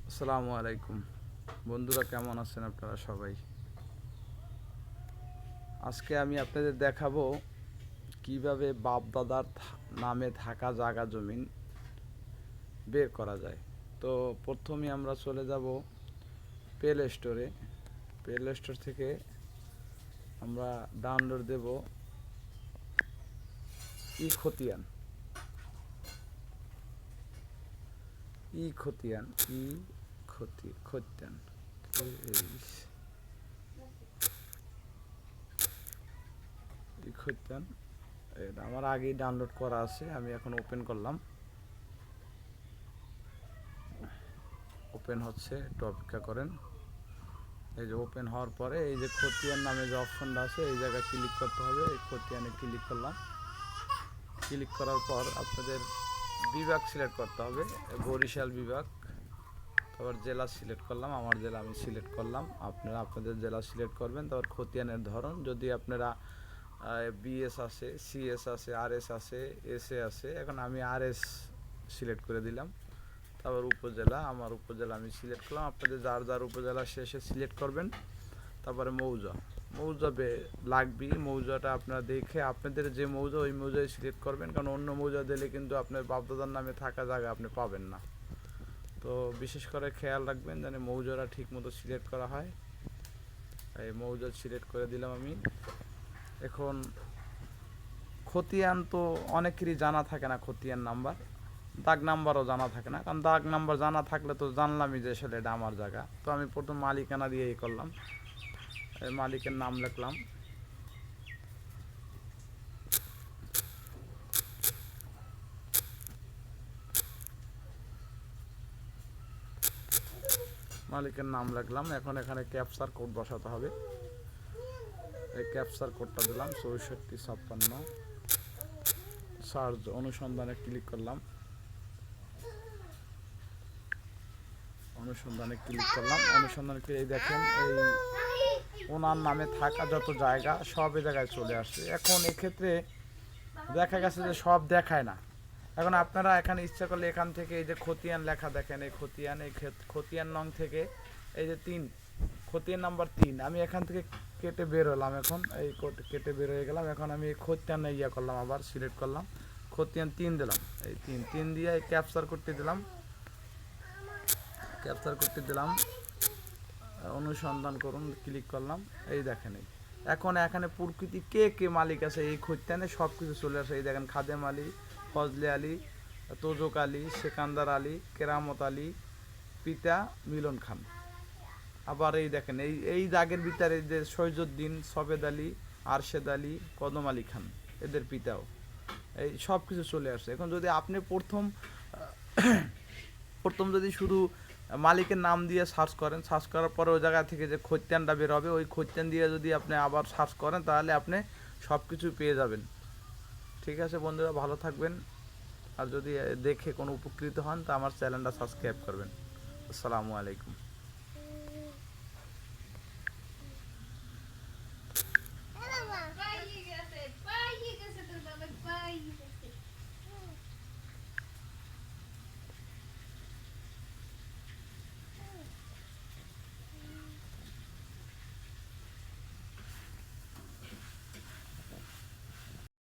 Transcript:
আসসালামু আলাইকুম বন্ধুরা, কেমন আছেন আপনারা সবাই? আজকে আমি আপনাদের দেখাবো কিভাবে বাপ দাদার নামে থাকা জায়গা জমিন বের করা যায়। তো প্রথমে আমরা চলে যাব প্লে স্টোরে। প্লে স্টোর থেকে আমরা ডাউনলোড দেব ই খতিয়ান। ই খতিয়ান ই খতিয়ান ই খতিয়ান এটা আমার আগেই ডাউনলোড করা আছে, আমি এখন ওপেন করলাম। ওপেন হচ্ছে, একটু অপেক্ষা করেন। এই যে ওপেন হওয়ার পরে এই যে খতিয়ান নামে যে অপশনটা আছে এই জায়গায় ক্লিক করতে হবে। এই খতিয়ানে ক্লিক করলাম। ক্লিক করার পর আপনাদের বিভাগ সিলেক্ট করতে হবে, বরিশাল বিভাগ। তারপর জেলা সিলেক্ট করলাম, আমার জেলা আমি সিলেক্ট করলাম। আপনারা আপনাদের জেলা সিলেক্ট করবেন। তারপর খতিয়ানের ধরন, যদি আপনারা বিএস আছে, সিএস আছে, আরএস আছে, এসএ আছে, এখন আমি আরএস সিলেক্ট করে দিলাম। তারপর উপজেলা, আমার উপজেলা আমি সিলেক্ট করলাম। আপনাদের যার যার উপজেলা শেষে সিলেক্ট করবেন। তারপরে মৌজা, মৌজা লাগবে। মৌজাটা আপনারা দেখে আপনাদের যে মৌজা ওই মৌজায় সিলেক্ট করবেন, কারণ অন্য মৌজা দিলে কিন্তু আপনার বাপদাদার নামে থাকা জায়গা আপনি পাবেন না। তো বিশেষ করে খেয়াল রাখবেন যেন মৌজাটা ঠিক মতো সিলেক্ট করা হয়। এই মৌজা সিলেক্ট করে দিলাম আমি। এখন খতিয়ান তো অনেকেরই জানা থাকে না, খতিয়ান নাম্বার, দাগ নাম্বারও জানা থাকে না। কারণ দাগ নাম্বার জানা থাকলে তো জানলামই যে আসলে এটা আমার জায়গা। তো আমি প্রথম মালিকানা দিয়ে করলাম, মালিকের নাম লিখলাম। মালিকের নাম লিখলাম। এখন এখানে ক্যাপচার কোড বসাতে হবে। এই ক্যাপচার কোডটা দিলাম 6456। সার্চ অনুসন্ধানে ক্লিক করলাম। অনুসন্ধানে ক্লিক করলাম। অনুসন্ধানে এই দেখেন এই ওনার নামে থাকা যত জায়গা সব এই জায়গায় চলে আসছে। এখন এক্ষেত্রে দেখা গেছে যে সব দেখায় না। এখন আপনারা এখানে ইচ্ছা করলে এখান থেকে এই যে খতিয়ান লেখা দেখেন, এই খতিয়ান, এই খতিয়ান নং থেকে এই যে 3, খতিয়ান নাম্বার 3, আমি এখান থেকে কেটে বের হলাম। এখন এই কেটে বের হয়ে গেলাম। এখন আমি এই খতিয়ানে করলাম, আবার সিলেক্ট করলাম, খতিয়ান 3 দিলাম। এই 3 দিয়ে ক্যাপচার করতে দিলাম। ক্যাপচার করতে দিলাম, অনুসন্ধান করুন ক্লিক করলাম। এই দেখেন এখন এখানে প্রকৃতি কে কে মালিক আছে এই খতিয়ানে সব কিছু চলে আসে। এই দেখেন খাদেম আলী, ফজলে আলী, তোজক আলী, সেকান্দার আলী, কেরামত আলী, পিতা মিলন খান। আবার এই দেখেন এই দাগের ভিতরে যে সৈজুদ্দিন, সবেদ আলী, আরশেদ আলী, কদম আলী খান, এদের পিতাও। এই সব কিছু চলে আসছে। এখন যদি আপনি প্রথম যদি শুধু মালিকের নাম দিয়ে সার্চ করেন, সার্চ করার পরে ওই জায়গা থেকে যে খতিয়ানটা বের হবে ওই খতিয়ান দিয়ে যদি আপনি আবার সার্চ করেন তাহলে আপনি সব কিছু পেয়ে যাবেন। ঠিক আছে বন্ধুরা, ভালো থাকবেন। আর যদি দেখে কোনো উপকৃত হন তা আমার চ্যানেলটা সাবস্ক্রাইব করবেন। আসসালামু আলাইকুম।